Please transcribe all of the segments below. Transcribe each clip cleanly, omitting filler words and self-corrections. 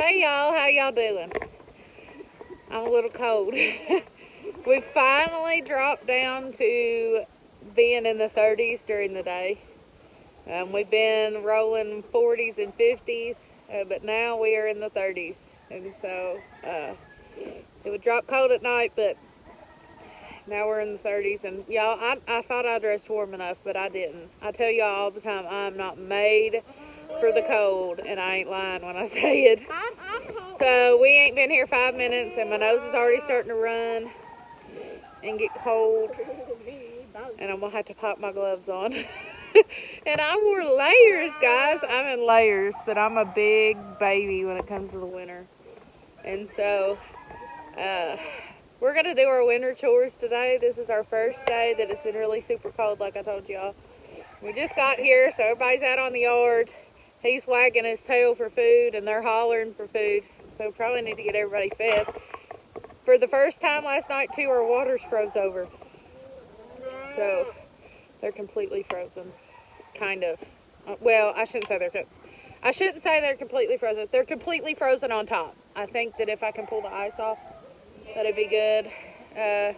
Hey y'all, how y'all doing? I'm a little cold. We finally dropped down to being in the 30s during the day. We've been rolling 40s and 50s, but now we are in the 30s. And so it would drop cold at night, but now we're in the 30s. And y'all, I thought I dressed warm enough, but I didn't. I tell y'all all the time, I'm not made for the cold, and I ain't lying when I say it. So we ain't been here 5 minutes, and my nose is already starting to run and get cold, and I'm gonna have to pop my gloves on. And I wore layers, guys. I'm in layers, but I'm a big baby when it comes to the winter. And so we're gonna do our winter chores today. This is our first day that it's been really super cold, like I told y'all. We just got here, so everybody's out on the yard. He's wagging his tail for food, and they're hollering for food. So probably need to get everybody fed. For the first time last night, too, our waters froze over. So they're completely frozen, kind of. Well, I shouldn't say they're completely frozen. They're completely frozen on top. I think that if I can pull the ice off, that'd be good. I've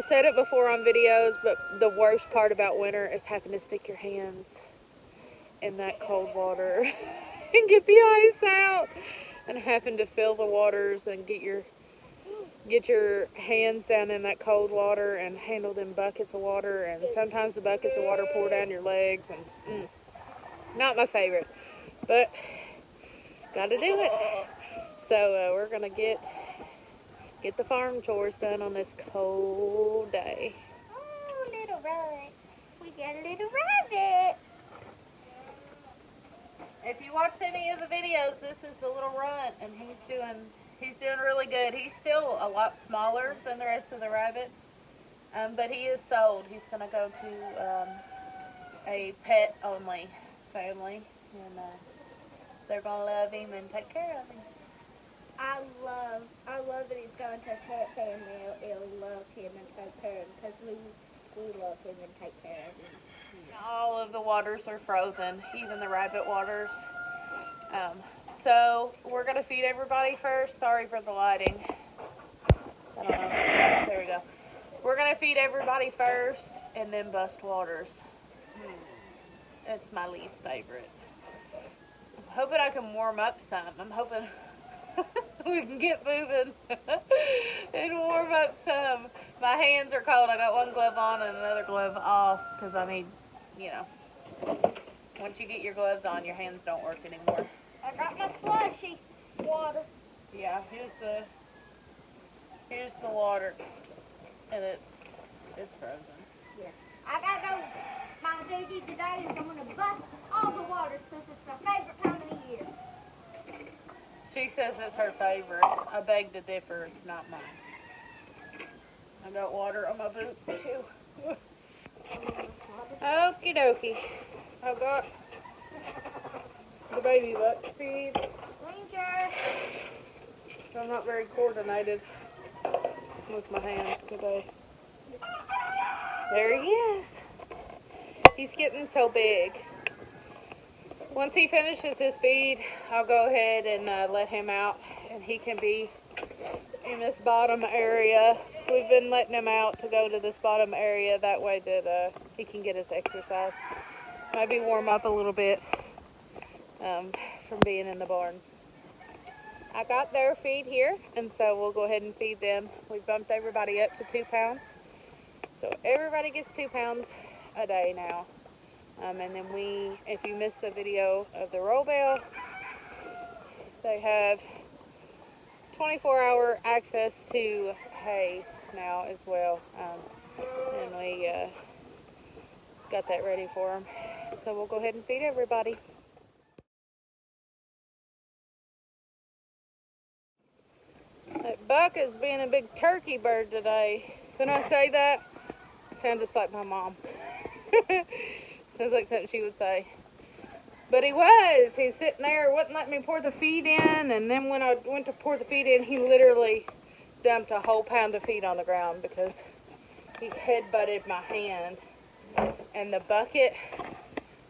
said it before on videos, but the worst part about winter is having to stick your hands in that cold water and get the ice out, and having to fill the waters and get your hands down in that cold water and handle them buckets of water, and sometimes the buckets of water pour down your legs, and not my favorite, but gotta do it. So we're gonna get the farm chores done on this cold day. Oh, little rabbit. We got a little rabbit. If you watched any of the videos, this is the little runt, and he's doing really good. He's still a lot smaller than the rest of the rabbits, but he is sold. He's going to go to a pet-only family, and they're going to love him and take care of him. I love that he's going to a pet family. It'll love him and take care of him, because we love him and take care of him. All of the waters are frozen, even the rabbit waters. So we're going to feed everybody first. Sorry for the lighting. There we go. We're going to feed everybody first and then bust waters. It's my least favorite. I'm hoping I can warm up some. I'm hoping we can get moving and warm up some. My hands are cold. I got one glove on and another glove off because I need, once you get your gloves on, your hands don't work anymore. I got my slushy water. Yeah, here's the water, and it's frozen. Yeah. I gotta go. My duty today is I'm gonna bust all the waters because it's my favorite time of the year. She says it's her favorite. I beg to differ. It's not mine. I got water on my boots too. Okie dokie. I got the baby buck feed. Ranger. I'm not very coordinated with my hands today. There he is. He's getting so big. Once he finishes his feed, I'll go ahead and let him out, and he can be in this bottom area. We've been letting him out to go to this bottom area, that way that he can get his exercise. Maybe warm up a little bit from being in the barn. I got their feed here, and so we'll go ahead and feed them. We bumped everybody up to 2 pounds. So everybody gets 2 pounds a day now. And then if you missed the video of the roll bale, they have 24-hour access to hay now as well. And we got that ready for them. So we'll go ahead and feed everybody. That buck is being a big turkey bird today. Can I say that? Sounds just like my mom. Sounds like something she would say. But he was. He's sitting there, wouldn't let me pour the feed in, and then when I went to pour the feed in, he literally dumped a whole pound of feed on the ground because he head-butted my hand. And the bucket,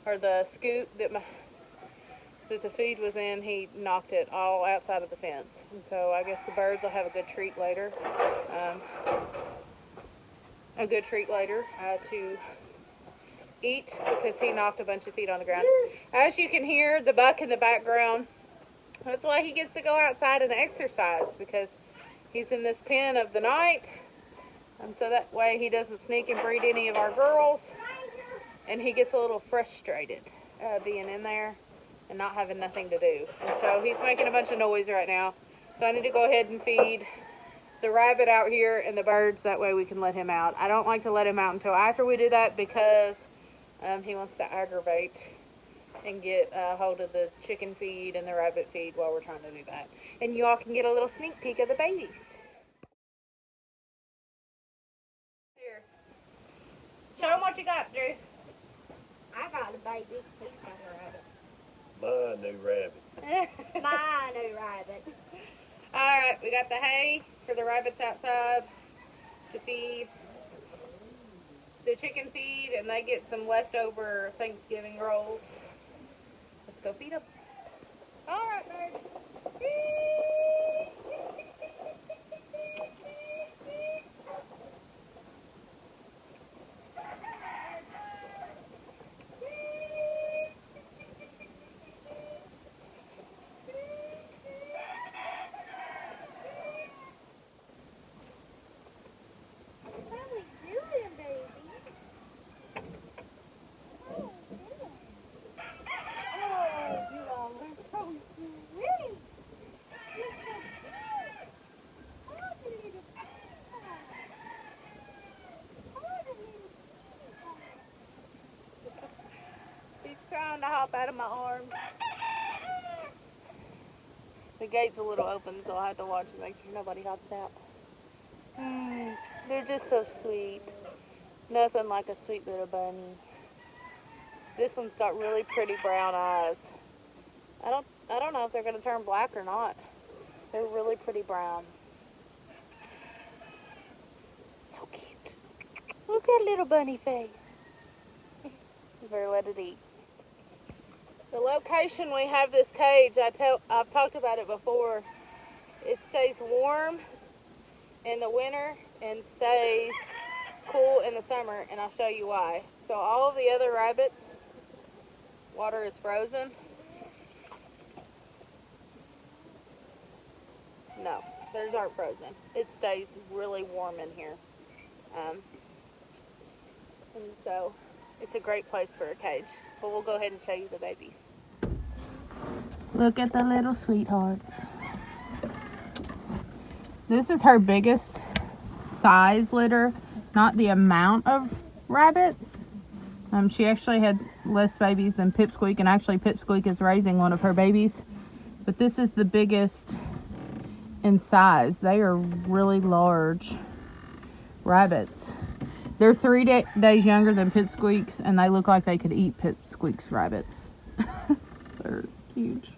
or the scoop that that the feed was in, he knocked it all outside of the fence. And so I guess the birds will have a good treat later. To eat, because he knocked a bunch of feed on the ground. As you can hear the buck in the background, that's why he gets to go outside and exercise, because he's in this pen of the night, and so that way he doesn't sneak and breed any of our girls, and he gets a little frustrated being in there and not having nothing to do. And so he's making a bunch of noise right now, so I need to go ahead and feed the rabbit out here and the birds, that way we can let him out. I don't like to let him out until after we do that, because he wants to aggravate and get hold of the chicken feed and the rabbit feed while we're trying to do that. And you all can get a little sneak peek of the babies. Here. Show them what you got, Drew. I got a baby. He's got a rabbit. My new rabbit. My new rabbit. Alright, we got the hay for the rabbits outside to feed. The chicken feed, and they get some leftover Thanksgiving rolls. Let's go feed them. Alright, birds. He's trying to hop out of my arms. The gate's a little open, so I'll have to watch and make sure nobody hops out. They're just so sweet. Nothing like a sweet little bunny. This one's got really pretty brown eyes. I don't know if they're gonna turn black or not. They're really pretty brown. So cute. Look at that little bunny face. You better let it eat. The location we have this cage, I've talked about it before. It stays warm in the winter and stays cool in the summer, and I'll show you why. So all of the other rabbits, water is frozen. No, theirs aren't frozen. It stays really warm in here. And so it's a great place for a cage. But we'll go ahead and show you the babies. Look at the little sweethearts. This is her biggest size litter, not the amount of rabbits. She actually had less babies than Pipsqueak, and actually Pipsqueak is raising one of her babies. But this is the biggest in size. They are really large rabbits. They're 3 days younger than Pipsqueak's, and they look like they could eat Pipsqueak's rabbits. They're huge.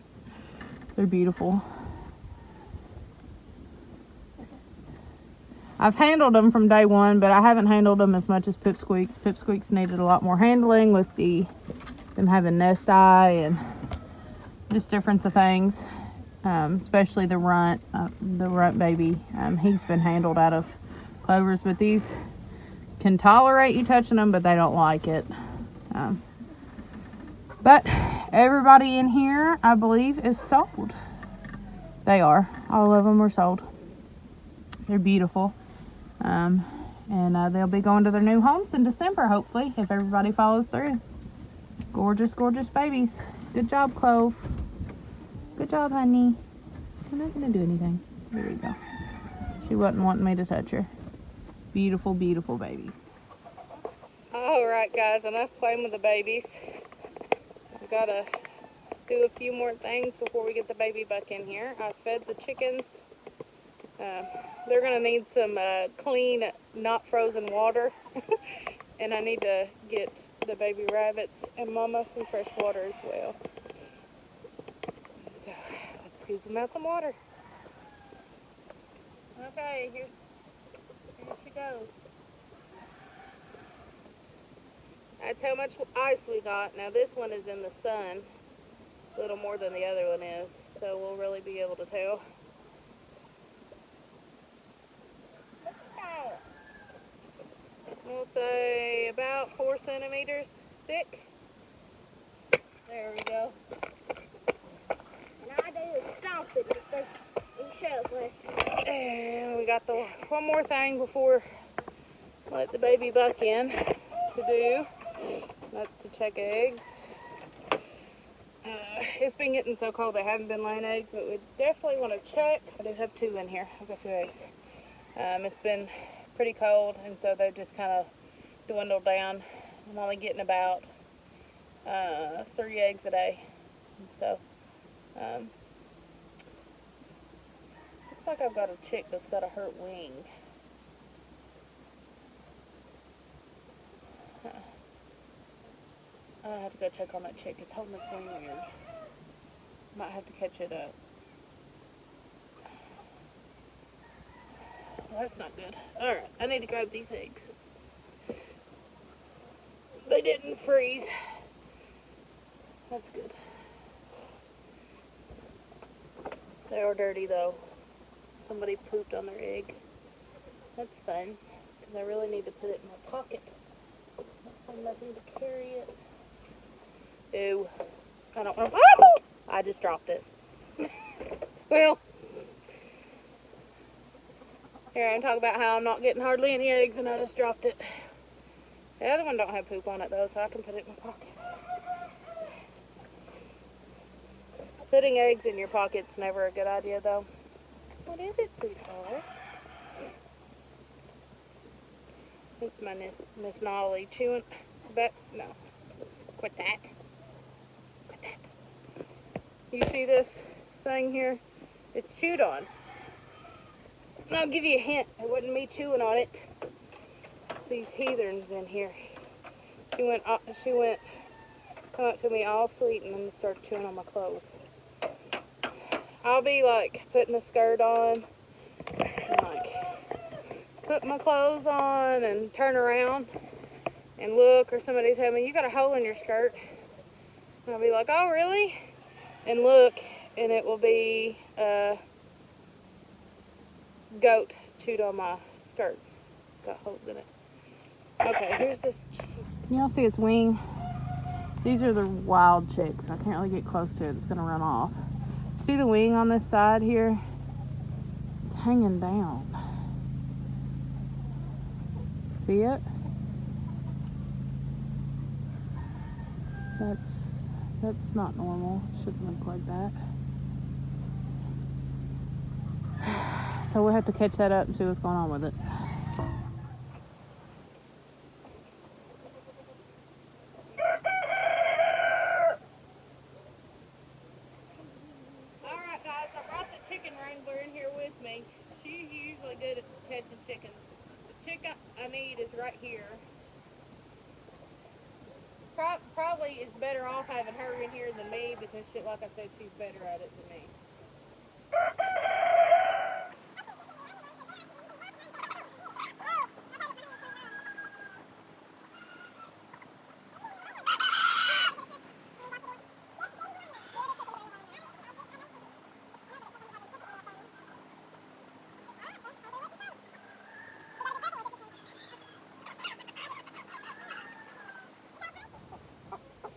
They're beautiful. I've handled them from day one, but I haven't handled them as much as Pipsqueak's. Pipsqueak's needed a lot more handling with them having nest eye and just different things. Especially the runt baby. He's been handled out of clovers, but these can tolerate you touching them, but they don't like it. But everybody in here, I believe, is sold. They are. All of them are sold. They're beautiful. And they'll be going to their new homes in December, hopefully, if everybody follows through. Gorgeous, gorgeous babies. Good job, Clove. Good job, honey. I'm not going to do anything. There we go. She wasn't wanting me to touch her. Beautiful, beautiful babies. Alright, guys, enough playing with the babies. I've got to do a few more things before we get the baby back in here. I fed the chickens. They're going to need some clean, not frozen water. And I need to get the baby rabbits and Mama some fresh water as well. So, let's scoop them out some water. Okay, here she goes. That's how much ice we got. Now this one is in the sun. a little more than the other one is, so we'll really be able to tell. We'll say about 4 centimeters thick. There we go. And I do stomp it because he shows less. And we got the one more thing before let the baby buck in to do. That's to check eggs. It's been getting so cold they haven't been laying eggs, but we definitely want to check. I do have 2 in here. I've got 2 eggs. It's been pretty cold, and so they've just kind of dwindled down. I'm only getting about 3 eggs a day. And so, looks like I've got a chick that's got a hurt wing. I have to go check on that chick. It's holding its wing weird. Might have to catch it up. Well, that's not good. Alright, I need to grab these eggs. They didn't freeze. That's good. They are dirty though. Somebody pooped on their egg. That's fun, because I really need to put it in my pocket. I have nothing to carry it. Ew. I don't want to. Oh! I just dropped it. Well, here I'm talking about how I'm not getting hardly any eggs and I just dropped it. The other one don't have poop on it though, so I can put it in my pocket. Putting eggs in your pocket's never a good idea though. What is it, sweetheart? It's my Miss Nolly chewing. But no. Quit that. Quit that. You see this thing here? It's chewed on. And I'll give you a hint. It wasn't me chewing on it. These heathens in here. She went come up to me all sweet and then started chewing on my clothes. I'll be like putting a skirt on and like put my clothes on and turn around and look, or somebody tell me, you got a hole in your skirt. And I'll be like, oh really? And look, and it will be goat chewed on my skirt. Got holes in it. Okay, here's this. Can y'all see its wing? These are the wild chicks. I can't really get close to it. It's gonna run off. See the wing on this side here? It's hanging down. See it? That's not normal. It shouldn't look like that. So we'll have to catch that up and see what's going on with it. Alright guys, I brought the chicken wrangler in here with me. She's usually good at catching chickens. The chick I need is right here. Probably is better off having her in here than me because, like I said, she's better at it than me.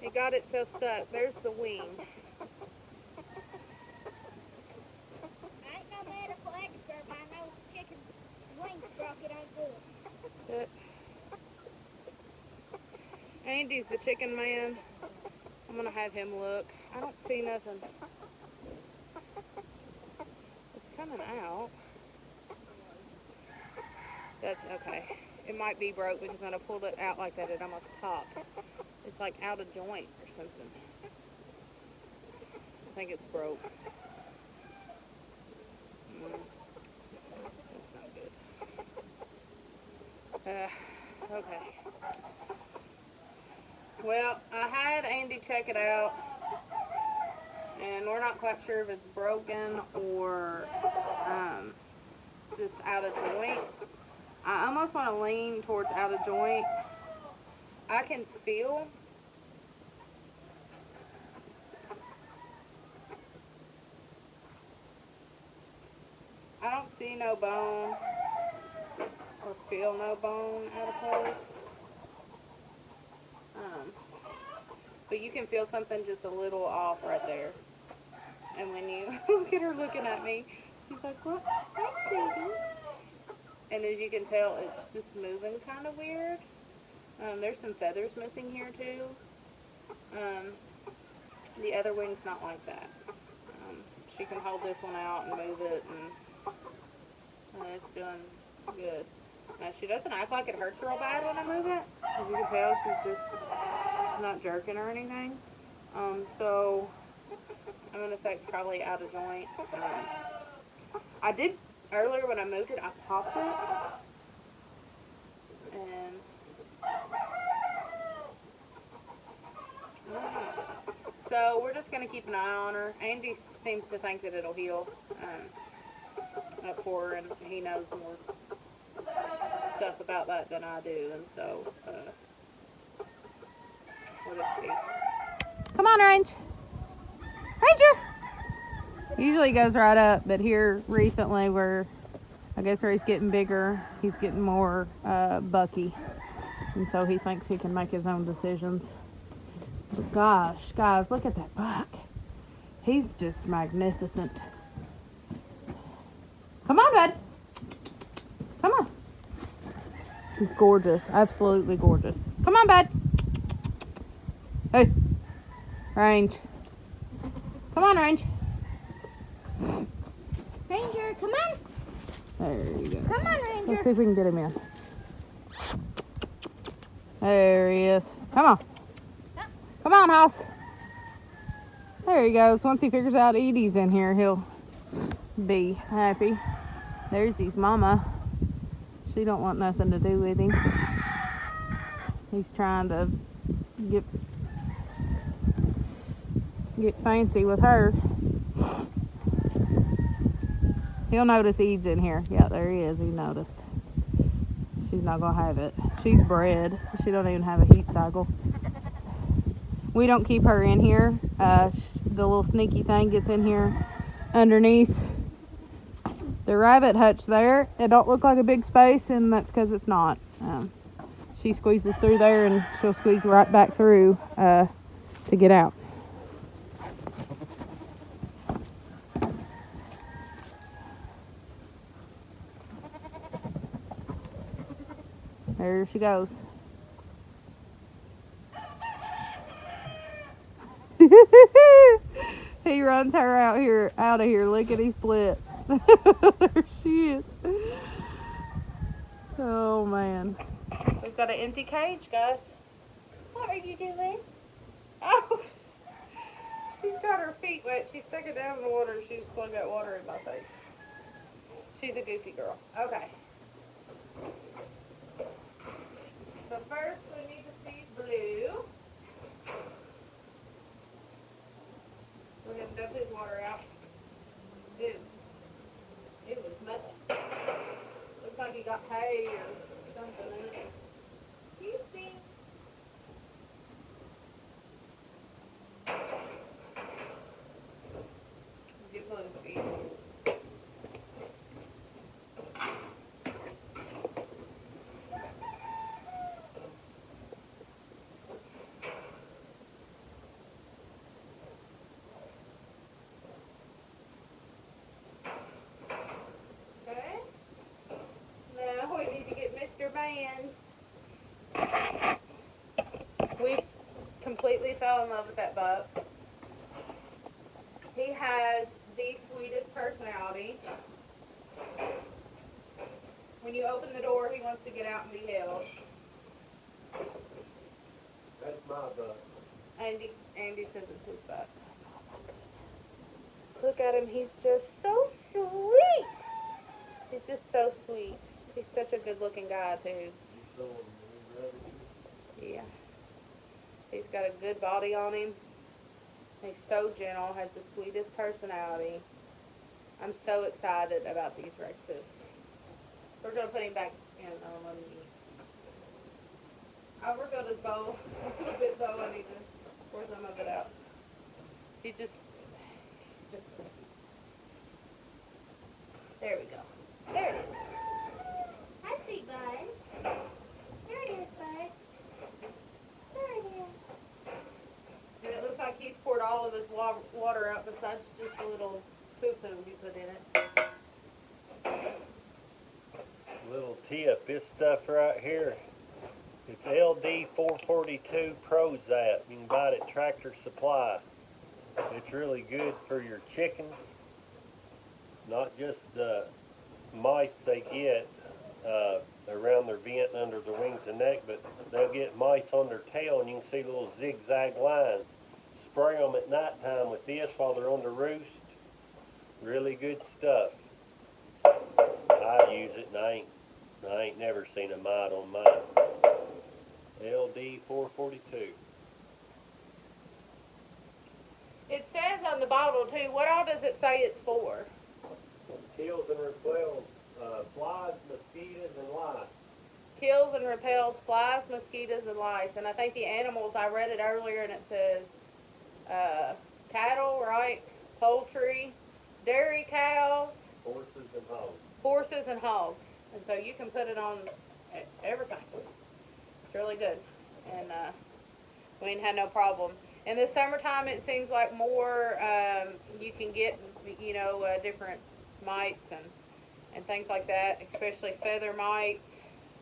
It got itself stuck. There's the wing. I ain't no medical expert, but I know chicken wing sprocket ain't good. Andy's the chicken man. I'm gonna have him look. I don't see nothing. It's coming out. That's okay. It might be broke because when I pulled it out like that, it almost popped. It's like out of joint or something. I think it's broke. That's not good. Okay. Well, I had Andy check it out, and we're not quite sure if it's broken or just out of joint. I almost want to lean towards out of joint. I can feel see no bone or feel no bone out of place. But you can feel something just a little off right there. And when you look at her looking at me, she's like, what? Hi, sweetie. And as you can tell, it's just moving kind of weird. There's some feathers missing here too. The other wing's not like that. She can hold this one out and move it, and it's doing good. Now, she doesn't act like it hurts real bad when I move it. As you can tell, she's just not jerking or anything. So I'm going to say it's probably out of joint. I did, earlier when I moved it, I popped it. And so we're just going to keep an eye on her. Andy seems to think that it'll heal up for her, and he knows more stuff about that than I do, and so we'll just see. Come on, Range. Ranger! Usually he goes right up, but here recently I guess where he's getting bigger, he's getting more bucky, and so he thinks he can make his own decisions. But gosh, guys, look at that buck. He's just magnificent. Come on, bud. Come on. He's gorgeous. Absolutely gorgeous. Come on, bud. Hey. Range. Come on, Range. Ranger, come on. There you go. Come on, Ranger. Let's see if we can get him in. There he is. Come on. Yep. Come on, House. There he goes. Once he figures out Edie's in here, he'll be happy. There's his mama. She don't want nothing to do with him. He's trying to get fancy with her. He'll notice Ede's in here. Yeah, there he is. He noticed. She's not gonna have it. She's bred. She don't even have a heat cycle. We don't keep her in here. The little sneaky thing gets in here underneath the rabbit hutch there. It don't look like a big space, and that's because it's not. She squeezes through there, and she'll squeeze right back through to get out. There she goes. He runs her out of here, lickety split. There she is. Oh man. We've got an empty cage, guys. What are you doing? Oh, she's got her feet wet. She stuck it down in the water. She's flung that water in my face. She's a goofy girl. Okay. So first we need to feed Blue. We're going to dump his water out. Ew. It was messy. Looks like he got hay or something in it. You see? Get Blue to feed. We completely fell in love with that buck. He has the sweetest personality. When you open the door, he wants to get out and be held. That's my buck. Andy says it's his buck. Look at him, he's just so sweet. He's just so sweet. He's such a good looking guy too. Yeah. He's got a good body on him. He's so gentle, has the sweetest personality. I'm so excited about these Rexes. We're going to put him back in on me. I overfilled his bowl a little bit, so I need to pour some of it out. He just there we go. this water out besides just a little poo-poo he put in it. Little tip, this stuff right here, it's LD 442 Prozap. You can buy it at Tractor Supply. It's really good for your chickens, not just the mice they get around their vent and under their wings and neck, but they'll get mice on their tail, and you can see little zigzag lines. Spray them at nighttime with this while they're on the roost. Really good stuff. I use it, and I ain't never seen a mite on mine. LD 442. It says on the bottle too, what all does it say it's for? Kills and repels flies, mosquitoes, and lice. Kills and repels flies, mosquitoes, and lice. And I think the animals, I read it earlier and it says cattle, right? Poultry, dairy cows. Horses and hogs. Horses and hogs. And so you can put it on everything. It's really good. And we ain't had no problem. In the summertime, it seems like more, you can get, different mites and things like that, especially feather mites,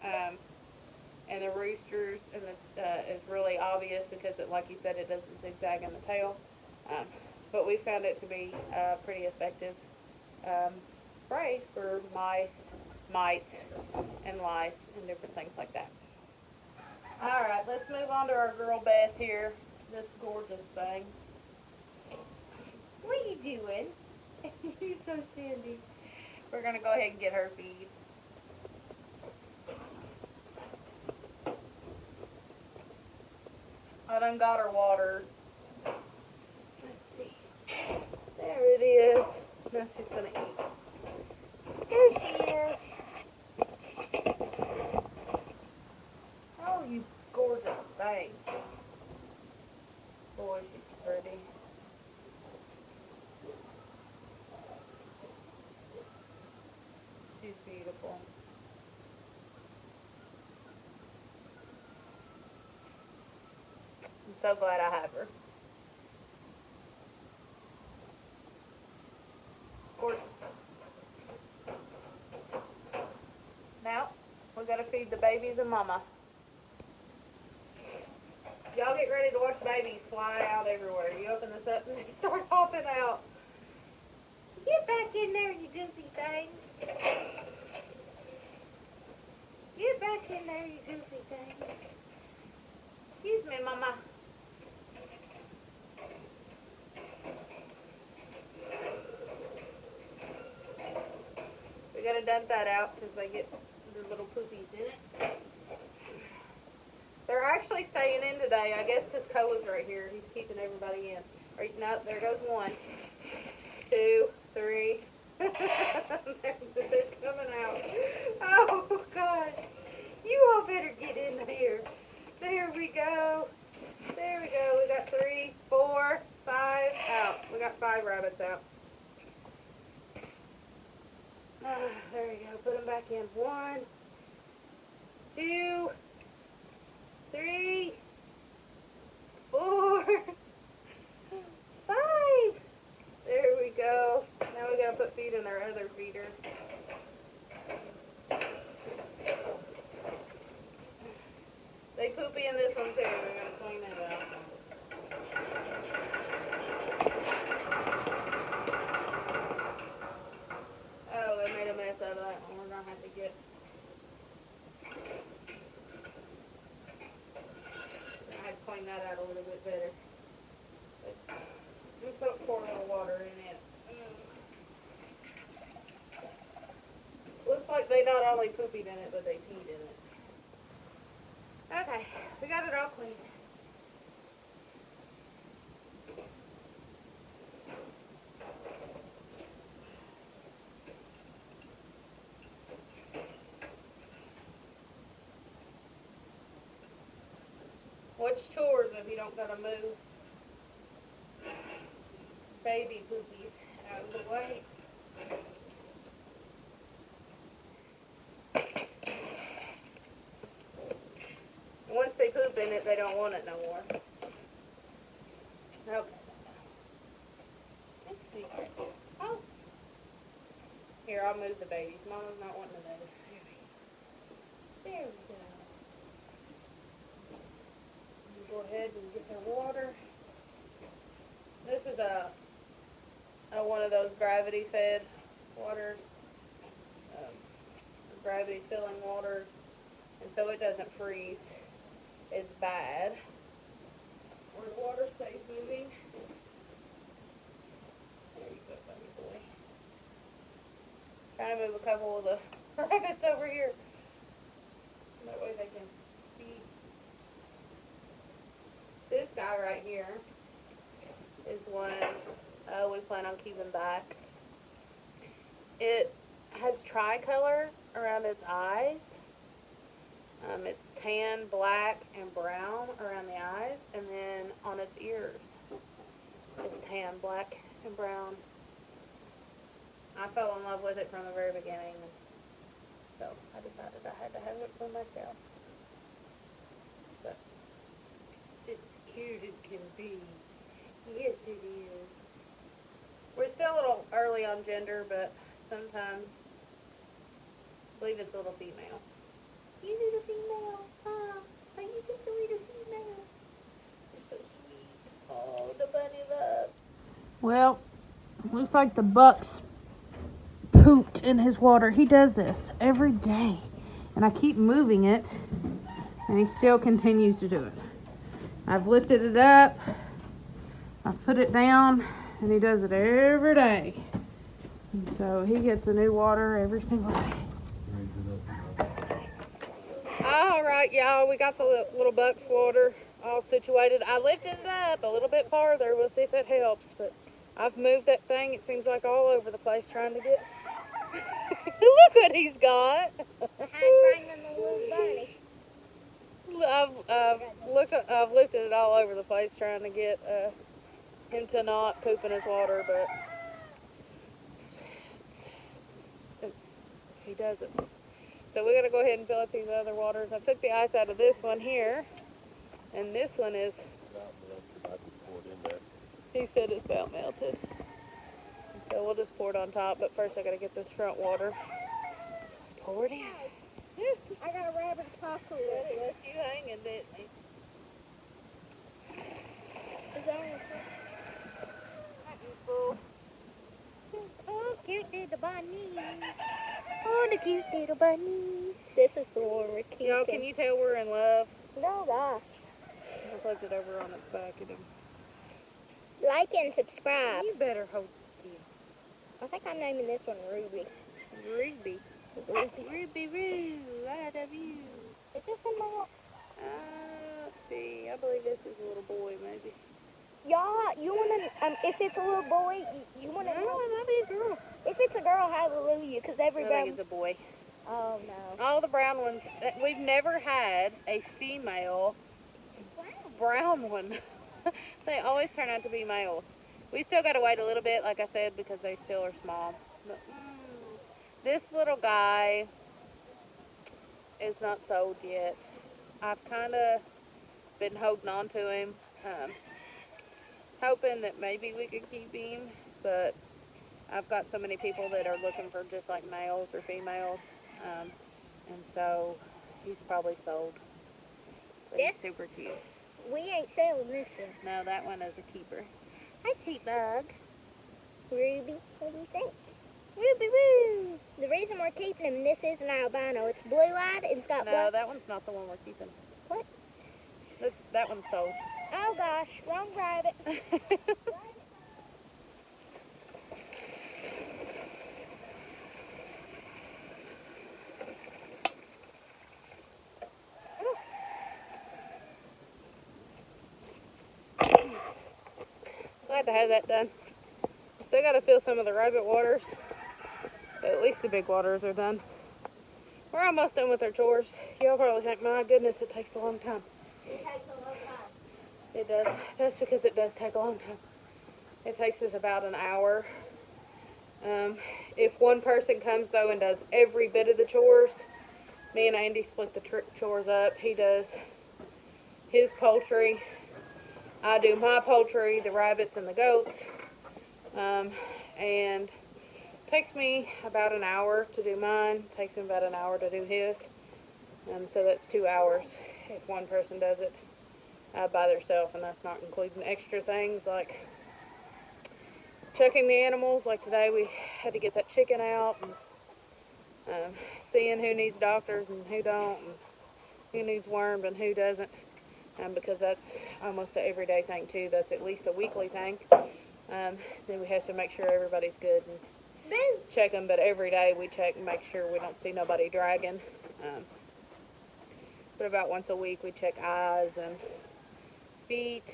and the roosters, and is really obvious because, like you said, it doesn't zigzag in the tail. But we found it to be pretty effective spray for mites, and lice, and different things like that. All right, let's move on to our girl Beth here. This gorgeous thing. What are you doing? You're so sandy. We're going to go ahead and get her feed. I done got her water. Let's see. There it is. Now she's going to eat. There she is. Oh, you gorgeous thing. Boy, she's pretty. She's beautiful. I'm so glad I have her. Gorgeous. Now, we gotta feed the babies and mama. Y'all get ready to watch babies fly out everywhere. You open this up and they start hopping out. Get back in there, you goofy thing. Get back in there, you goofy thing. Excuse me, mama. We gotta dump that out because they get their little poopies in it. They're actually staying in today. I guess because Coa's right here. He's keeping everybody in. No, there goes 1, 2, 3. They're coming out. Oh, God. You all better get in here. There we go. There we go. We got 3, 4, 5 out. We got 5 rabbits out. There we go. Put them back in. 1, 2, 3, 4, 5. There we go. Now we gotta put feed in our other feeder. They poopy in this one too. We're gonna clean that out. Oh, they made a mess out of that one. We're gonna have to get. I'd clean that out a little bit better. Just pour a little water in it. Looks like they not only poopied in it, but they peed in it. Okay, we got it all cleaned. What's chores if you don't gotta move baby poopies out of the way? Once they poop in it, they don't want it no more. Okay. move the babies. Mama's not wanting to move. There we go. Go ahead and get their water. This is a one of those gravity fed waters, gravity filling waters, and so it doesn't freeze as bad. Where the water stays moving. There you go, baby boy. Trying to move a couple of the rabbits over here. That way they can feed. This guy right here is one we plan on keeping back. It has tricolor around its eyes. It's tan, black, and brown around the eyes, and then on its ears, it's tan, black, and brown. I fell in love with it from the very beginning, so I decided I had to have it for myself. But it's cute as can be. Yes, it is. We're still a little early on gender, but sometimes I believe it's a little female. You little female. Are you just a little female? You're so sweet. Oh, the bunny love. Well, looks like the buck's pooped in his water. He does this every day. And I keep moving it, and he still continues to do it. I've lifted it up, I've put it down, and he does it every day. And so he gets a new water every single day. Alright, y'all, we got the little buck's water all situated. I lifted it up a little bit farther. We'll see if that helps. But I've moved that thing, it seems like, all over the place trying to get... Look what he's got! I've lifted it all over the place trying to get him to not poop in his water, but he does it. So we gotta go ahead and fill up these other waters. I took the ice out of this one here, and this one is, he said it's about melted. So we'll just pour it on top, but first I gotta get this front water. Pour it in. I got a rabbit taco. You hanging, didn't you? Is that on Oh, cute little bunny. Oh, the cute little bunny. This is the one we're keeping. Y'all, can you tell we're in love? No, gosh. I flipped it over on its back at him. Like and subscribe. You better hold it. I think I'm naming this one Ruby. Ruby. Ruby Roo, I love you. Is this a male? Let's see. I believe this is a little boy, maybe. Y'all, you wanna, if it's a little boy, you wanna No, know? it might be a girl. If it's a girl, hallelujah, because every I brown... think it's a boy. Oh, no. All the brown ones, we've never had a female brown one. They always turn out to be males. We still got to wait a little bit, like I said, because they still are small. But, this little guy is not sold yet. I've kind of been holding on to him, hoping that maybe we could keep him, but I've got so many people that are looking for just like males or females, and so he's probably sold. But he's super cute. We ain't selling this one. No, that one is a keeper. Hi, sweet bug. Ruby, what do you think? Ruby woo! The reason we're keeping him, this is an albino. It's blue-eyed, it's got No, black... that one's not the one we're keeping. What? That one's sold. Oh, gosh, wrong rabbit. Glad to have that done. Still got to fill some of the rabbit waters. But at least the big waters are done. We're almost done with our chores. Y'all probably think, my goodness, it takes a long time. It takes a long time. It does. That's because it does take a long time. It takes us about an hour. If one person comes, though, and does every bit of the chores, me and Andy split the chores up. He does his poultry. I do my poultry, the rabbits and the goats. And takes me about an hour to do mine. Takes him about an hour to do his. So that's 2 hours if one person does it by themselves, and that's not including extra things like checking the animals. Like today we had to get that chicken out, and seeing who needs doctors and who don't, and who needs wormed and who doesn't, because that's almost an everyday thing too. That's at least a weekly thing. Then we have to make sure everybody's good and check them, but every day we check and make sure we don't see nobody dragging. But about once a week we check eyes and feet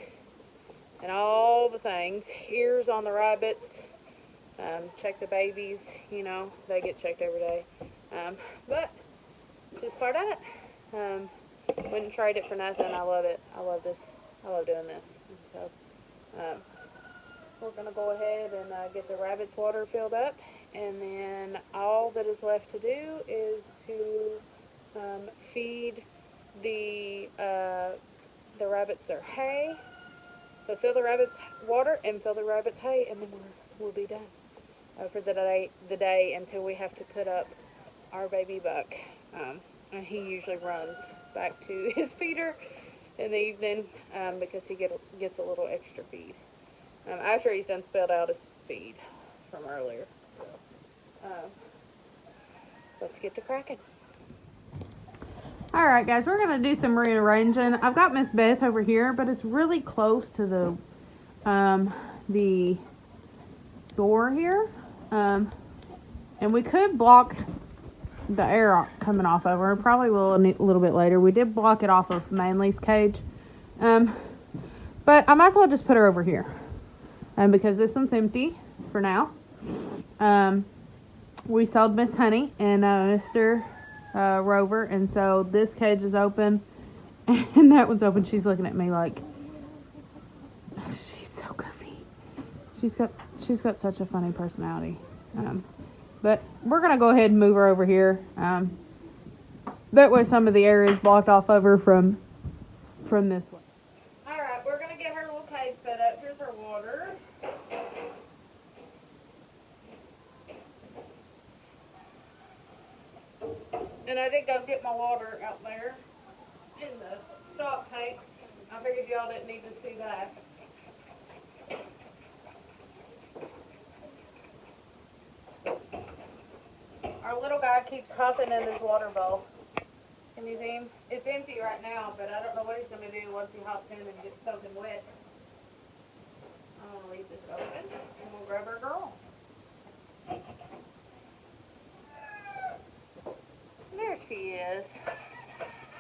and all the things. Ears on the rabbits. Check the babies, you know, they get checked every day. But just part of it. Wouldn't trade it for nothing. I love it. I love this. I love doing this. And so we're going to go ahead and get the rabbit's water filled up, and then all that is left to do is to feed the rabbits their hay. So fill the rabbits water and fill the rabbits hay, and then we'll be done for the day until we have to put up our baby buck. And he usually runs back to his feeder in the evening because he gets a little extra feed after he's done spelled out his feed from earlier. So, let's get to cracking. Alright guys, we're going to do some rearranging. I've got Miss Beth over here, but it's really close to the door here. And we could block the air coming off of her. Probably will a little bit later. We did block it off of Manly's cage. But I might as well just put her over here. Because this one's empty for now. We sold Miss Honey and Mr. Rover, and so this cage is open and that one's open. She's looking at me like she's so goofy. She's got such a funny personality. But we're gonna go ahead and move her over here. That way some of the area is blocked off of her from this way. Alright, we're gonna get her little cage set up. Here's her water. And I did go get my water out there in the stock tank. I figured y'all didn't need to see that. Our little guy keeps hopping in his water bowl. Can you see him? It's empty right now, but I don't know what he's going to do once he hops in and gets soaking wet. I'm going to leave this open and we'll grab our girl. There she is.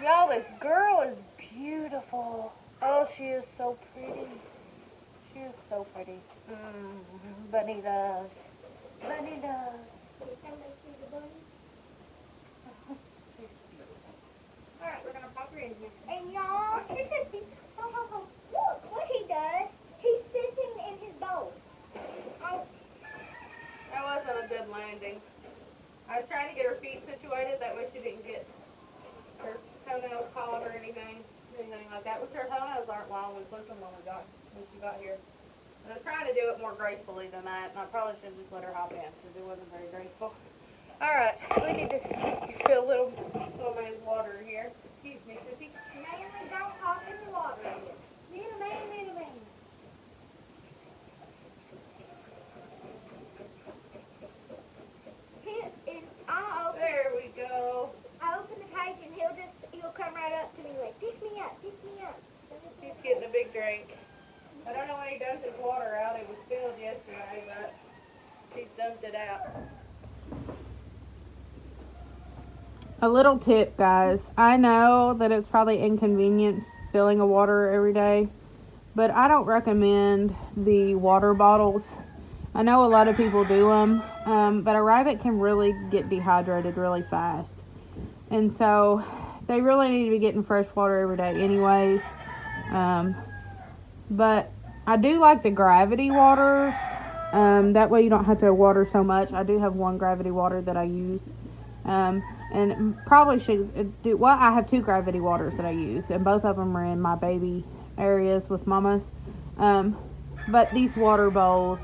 Y'all, this girl is beautiful. Oh, she is so pretty. She is so pretty. Bunny does. Bunny does. Alright, we're going to pop her in here. And y'all, look what he does. He's sitting in his bowl. Oh, that wasn't a good landing. I was trying to get her feet situated, that way she didn't get her toenails caught or anything like that. Which her toenails aren't long. We clipped them when she got here. And I was trying to do it more gracefully than that, and I probably should have just let her hop in because it wasn't very graceful. Alright, we need to fill little man's water here. Excuse me, Sissy. Manly, don't hop in the water yet. Little man, little man. There we go. I open the cage and he'll come right up to me like, pick me up, pick me up. He's getting a big drink. I don't know when he dumps his water out. It was filled yesterday, but he's dumped it out. A little tip, guys. I know that it's probably inconvenient filling a water every day, but I don't recommend the water bottles. I know a lot of people do them, but a rabbit can really get dehydrated really fast. And so they really need to be getting fresh water every day anyways. But I do like the gravity waters. That way you don't have to water so much. I do have one gravity water that I use. And probably should do, well, I have two gravity waters that I use, and both of them are in my baby areas with mamas. But these water bowls,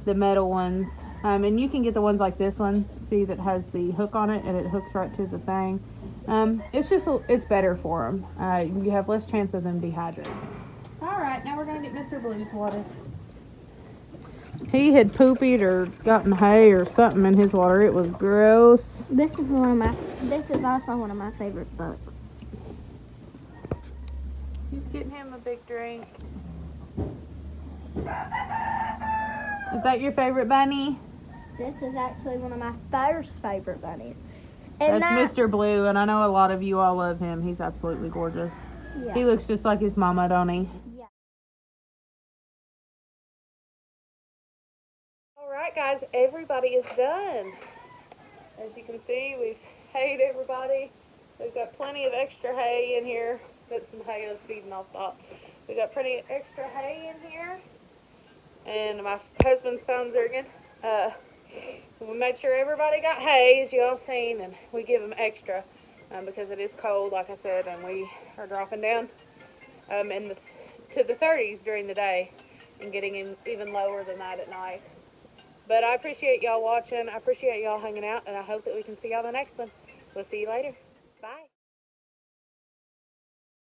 the metal ones, And you can get the ones like this one, see, that has the hook on it and it hooks right to the thing. It's better for them. You have less chance of them dehydrating. All right, now we're gonna get Mr. Blue's water. He had poopied or gotten hay or something in his water. It was gross. This is also one of my favorite books. He's getting him a big drink. Is that your favorite bunny? This is actually one of my first favorite bunnies. And That's Mr. Blue, and I know a lot of you all love him. He's absolutely gorgeous. Yeah. He looks just like his mama, don't he? Yeah. All right, guys, everybody is done. As you can see, we've hayed everybody. We've got plenty of extra hay in here. That's some hay I was feeding off top. We got plenty of extra hay in here. And my husband's phone's ringing. We made sure everybody got hay, as you all seen, and we give them extra because it is cold, like I said, and we are dropping down to the 30s during the day and getting even lower than that at night. But I appreciate y'all watching. I appreciate y'all hanging out, and I hope that we can see y'all in the next one. We'll see you later. Bye.